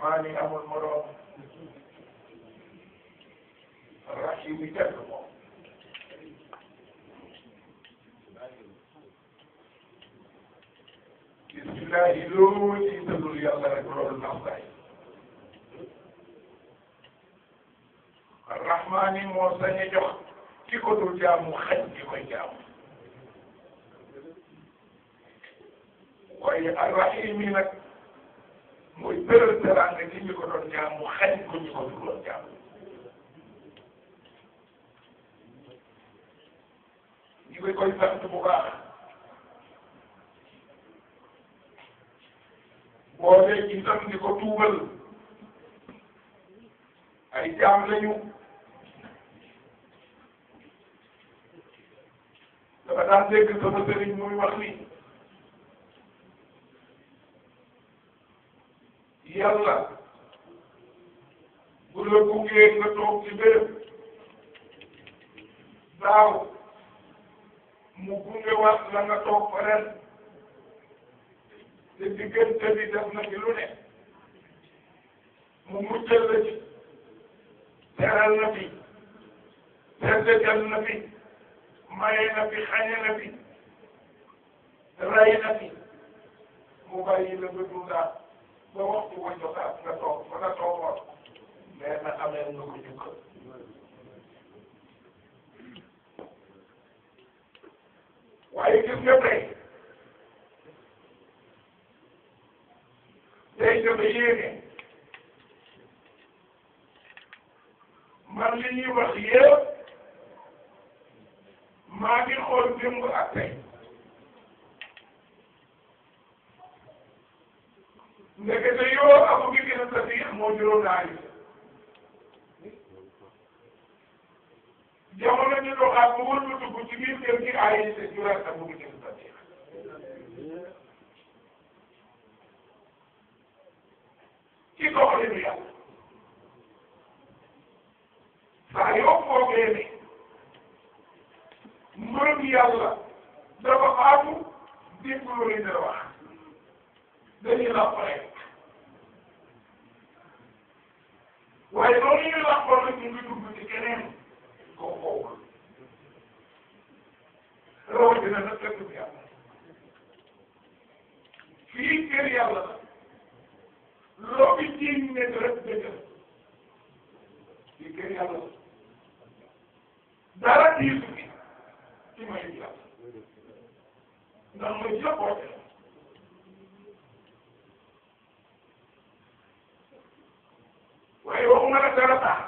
arrahmaani amul moroom rahim yi kenn moom bismillahi loo ci tëddul yàlla rek loolu naxtaay arrahmaani moo sañ a jox ki ko dul jaamu xañ ki koy jaamu waaye arrahim yi nag mooy tëral teraanga ci ñi ko doon jaamu xañ ko ñi ko dul doon jaamu ñu ngi koy sant bu baax boole ci tam di ko tuubal ay jaam lañu dafa daan dégg sama sëriñ muy wax ni yàlla bu la buggee nga toog ci béréb daaw mu gunge wax la nga toog fa ren te diggante bi def na ci lu ne mu muccal la ci teral na fi teddatal na fi maye na fi xañe na fi ray na fi mu bàyyi la ba dundaat ba waxtu wa jotaat nga toog fa nga toogoon mais na amee nga ko jukkal waaye gis nga tey dama yéene man li ñuy wax yëpp maa ngi xool démb ak tey ndekete yoo amu ngi gën a tasiix moo juróom naa yi jamono ñu doxaat ba wër lu dugg ci biir kër gi ay te juraat amu ngi gën a tasiix ci doxalinu yàlla saa yoo foogee ne mbërëm yàlla dafa faatu dégg loolu dina wax dañuy làppale waaye loolu ñuy làppal rek ñu ngi dugg ci keneen koo foogul rawatina nag dëkk bi yàlla fii kër yàlla la loo fi jiiñ nekk rek dëgg fii kër yàlla la dara diisu fi ci may yàlla ndax mooy jàppoote waaye waxuma la dara tax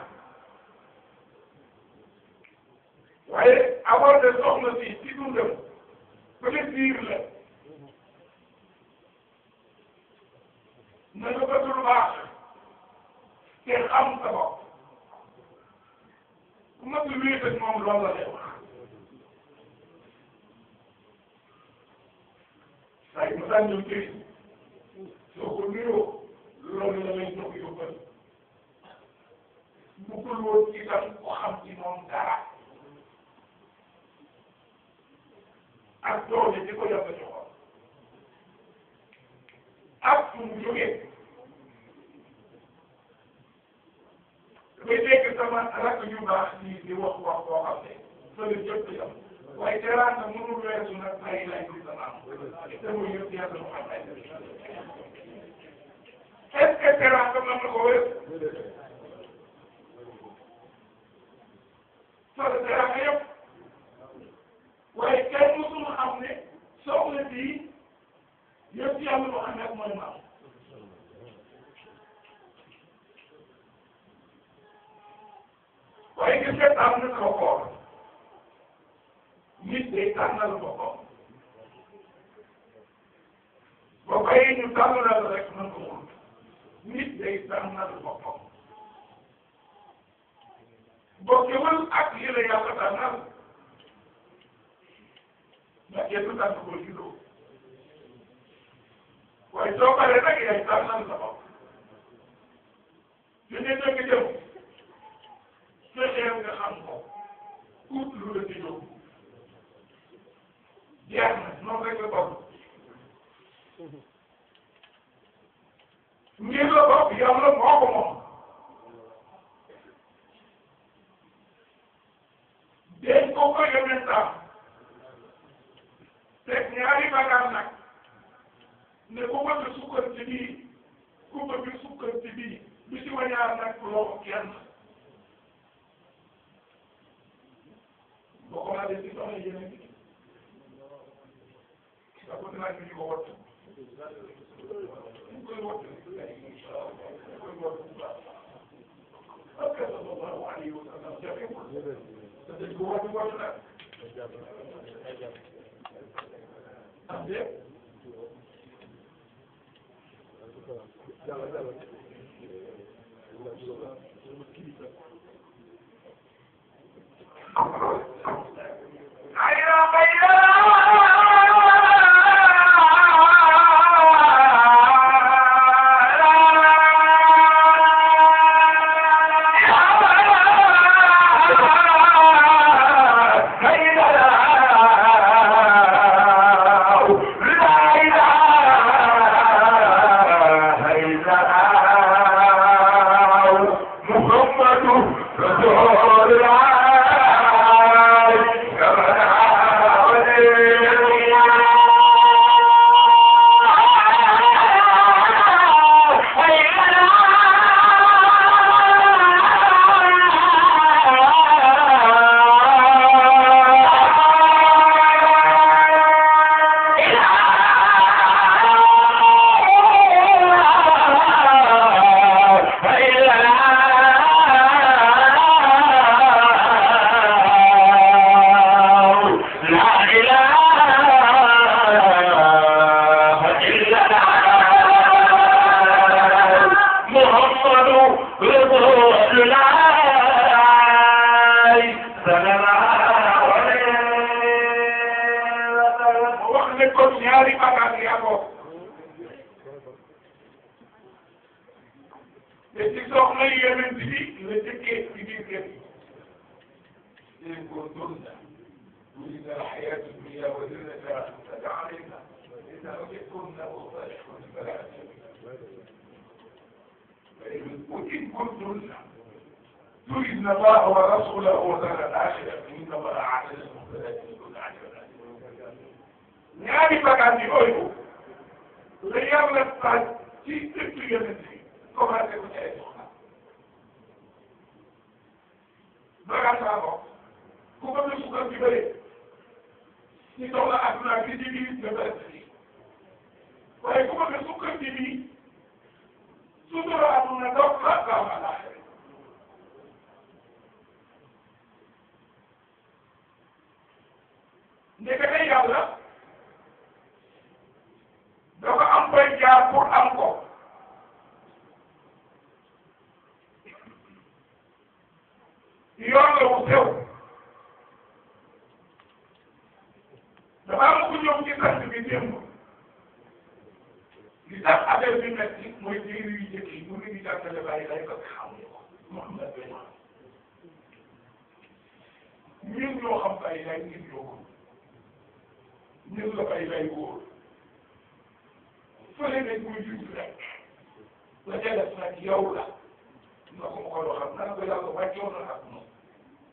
waaye aborder soxna si ci dundam plaisir la na nga bëgg lu baax te xam sa bopp ku mag lu wéet ak moom loolu la lay wax saa yu ma daan ñëw jëriñ soo ko nuyoo loolu la lay jox yóbbal buggul woon itam ko xam ci moom dara ak doole di ko yàlla joxoon ak fu mu jógee dafay dégg sama rakk yu baax nii di wax wax boo xam ne fële jot yam waaye teraanga mënul weesu nag ay lay di sama am te muy yëpp yàlla mu xam ay est-ce que teraanga mën na ko weesu soo teraanga yëpp waaye kenn mësul xam ne soxla bii yëpp yàlla mu xam ne mooy maam waaye gis nga tànn na ko xool nit day tànnal boppam ba bàyyi ñu tànnal rek mën ko mun nit day tànnal boppam bokkewul ak li la yàlla tànnal ndax kenn du tànn ko ci loolu waaye soo paree nag yaay tànnal sa bopp su ne dëgg jëm fexeel nga xam ko ut lu la ci jóg jeex na noonu rek la bopp ngir la bopp yàlla dañ ko woote woote nag am déet وإن كنتن تريدن الله ورسوله والدار الآخرة فإن الله أعد للمحسنات منكن أجرا ñaari bagages yooyu la yàlla taaj ci dëkk yonent bi commencé ko ci ay soxna bagage saa bopp ku bëgg sukkar bi bëri ñu soxla adduna bi ci biir nga bëri si waaye ku bëgg sukkar bi bii sutura adduna doog la gaaw àllaaxira ndekete yàlla dafa am koy jaar pour am ko yoon la wu sew dafa am ku ñëw ci sant bi démb li tax affaire bi metti mooy téere yu njëkk yi mu ngi di jàngale bàyyi lay ko xamuñu ko Mouhamed Ben ñun ñoo xam bàyyi lay ñun ñoo ko ñun la bàyyi lay wóor fële nañ muy junj rek la ca def nag yow la na ko ma koy waxal naan ko yàlla wàccoon na ak moom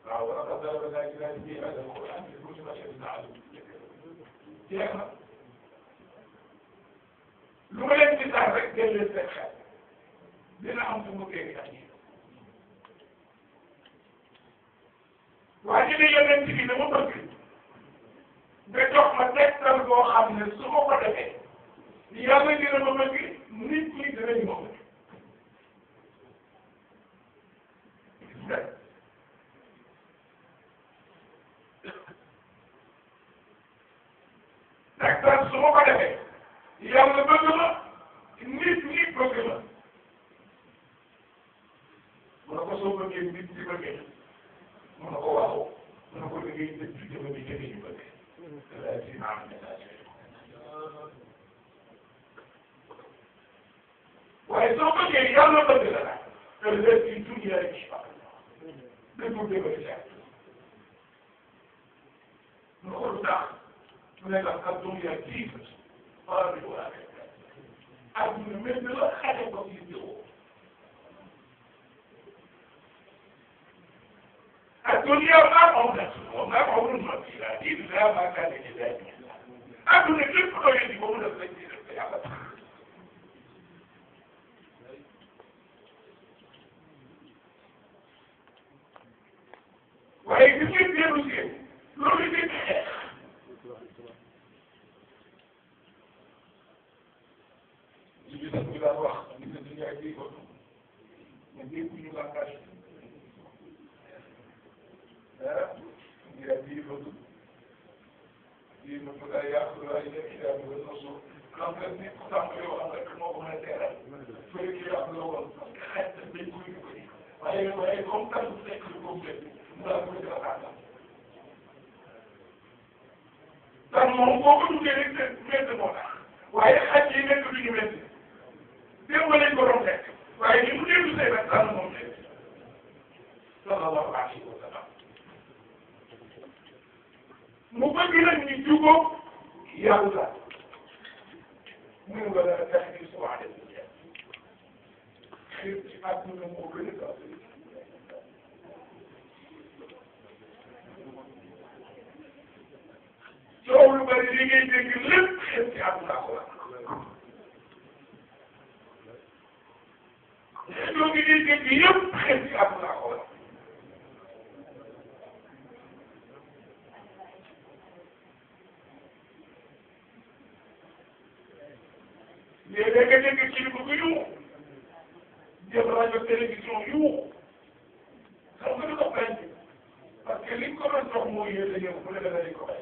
waaw wala ka dara ba daal di daal di bii àll ko am ci bu ñu waxee dina àll jeex na lu ma leen di tax rek jël leen seen xel dina am fu mu teg ak yéen waa ji ne yonent bi dama bëgg nga jox ma tegtal boo xam ne su ma ko defee yàlla dina ma bëgg nit ñi dinañ ma bëgg tegtal su ma ko defee yàlla bëgg ma nit ñi bëgg ma mu ne ko soo bëggee nit ñi bëggee mu ne ko waaw mu ne ko liggéey dëgg jëma bi jëme ñu bëgg laa si am message waaye soo bëggee yàlla bëgg la nag te lépp ci dunya rek ci baax dëggu dëgg la mu ne ko lu tax mu ne la ak dunya jiif wala bi wala adduna mel ni la xale ko ci jiwoo الدنيا ما عودت وما عودت فيها إلا ما كان لذلك أدنى كيف قد يكون الذي يعمل وإذا كنت يرسل لو يجب يجب إلى الوقت من الدنيا يجب من يكون يغنى tan moom boo ko duggee rek métti moo tax waaye xaj yi nekk du ñu métti démb lañ ko doon lekk waaye ni mu dellu see nag tan moom métti sallallahu alayhi wa sallam mu bëgg nag ñu jubóo yàlla muy wala tax ñu si wax xëy ci àdduna moo gën a gaaw coow lu bari li ngay dégg lépp xëy ci àdduna ko wax xëy ngi ngay dégg yëpp xëy ci àdduna ko wax léeg-léeg nga dégg kilifa gu yuuxu jël rajo télévision yuuxu xam nga lu ko bañ parce que liñ ko doon jox moo yéex a ñëw bu ne la dañ ko bañ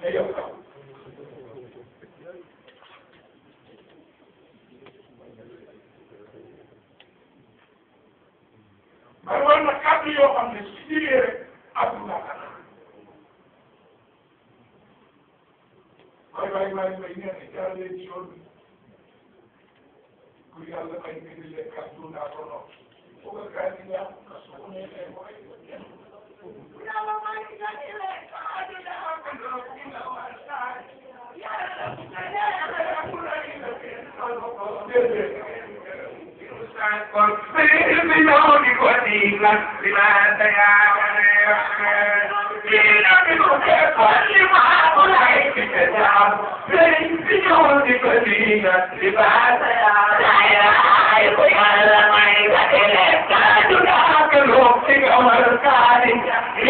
mais yow sax man war na kàddu yoo xam ne su jigee rek àdduna la waaye maa ngi may nee na jaarale ci yoon bi ku yàlla may nga di leen kàddu naa ko noonu foog nga kaa di ñaax parce que bu neexee mooy yàlla may nga di leen kàddu naa ko noonu dina war saa yàlla kon fii bi ñëw di ko digal di la dayaale dina bi ko defoon li ma ko lay ci sa jaam fii bi ñëw di ko digal di la dayaale ay ko yàlla may nga di leen kàddu naa ko noonu ci nga war saa di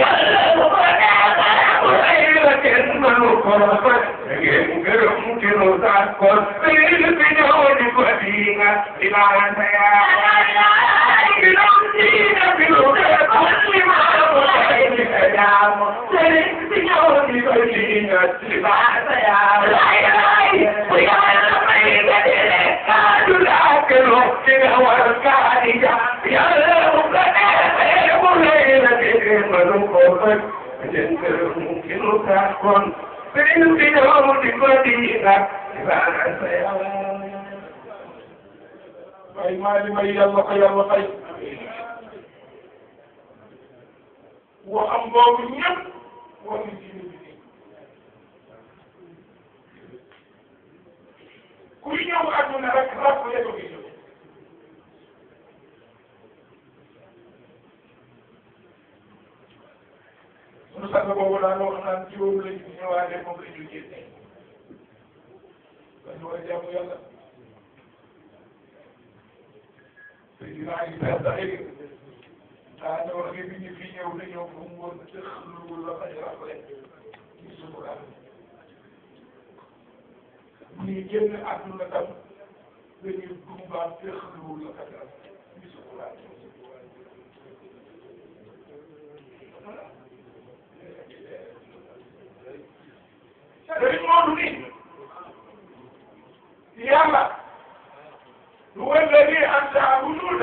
yàlla bu ko neexee bu lay la kenn mënu ko fas ngeen gërëm ci lu sax kon fii bi ñëw di ko digal di la dayaale ay maa li may yàlla ko yàlla fay waxam boobu ñëpp wax nañ ci nit ñi kuy ñëw àdduna rek ràpp ya ko gis sunu sang boobu daan wax naan juróom lañ ñëwaale moom la ñu génne dañu war a jaamu yàlla dinaa ngi seet sax léegi daa ñëw wax bi ñu fi ñëw dañoo fu mu woon tëxluwul la bañ a rafet ñu sukuraat ñuy génn àdduna tam dañuy dumbaat tëxluwul la bañ a rafet ñu sukuraat sëriñ Moodu ni yàlla هو الذي أنت عبدون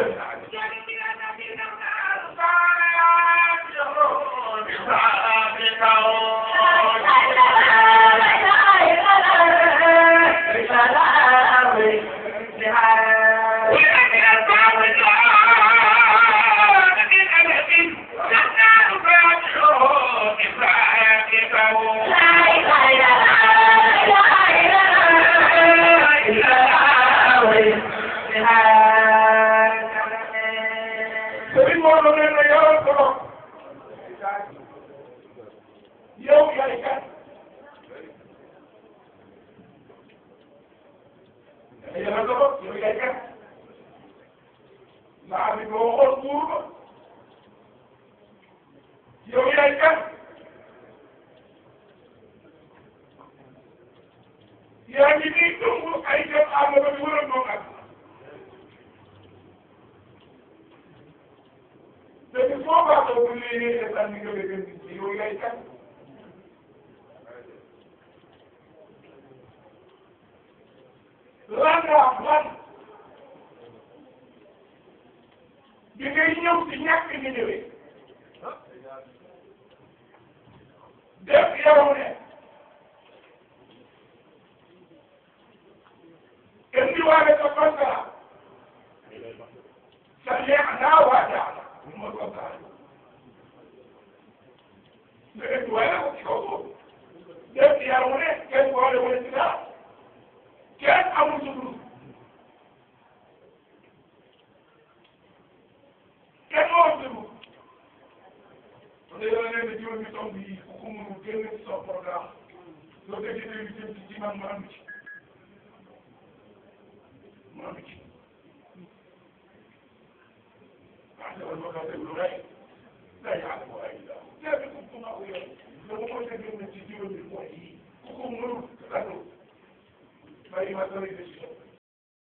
yow yaay kat yàlla doon yow yaay kat maa ngi ko waxoon buur ba yow yaay kat yaa ngi nii dugg ay jëm àll ba di wër a doon ak te foo baax yow bu ñu nee état bi nga gën di yow yaay kan lan nga wax lan bi ngay ñëw ci ñàkk nga ñëwee def yow ne indiwaale sa contrat sa neex naa waajaala ma contrat nga indiwaale ko ci kaw boobu def yow ne kenn boole wala ci dara kenn amul sutur kenn moo sutur kon yàlla nee na juróomi tomb yi ku ko mënul génn ci sa programme loo déggee lu jëm ci man ma am ci ma am ci waaw dawal ma kaa déglu rek day yàlla ko ay la léegi ku ko maa ko yor dama ko déggee ci juróomi point yi ku ko mënul radu bàyyi ma sama décision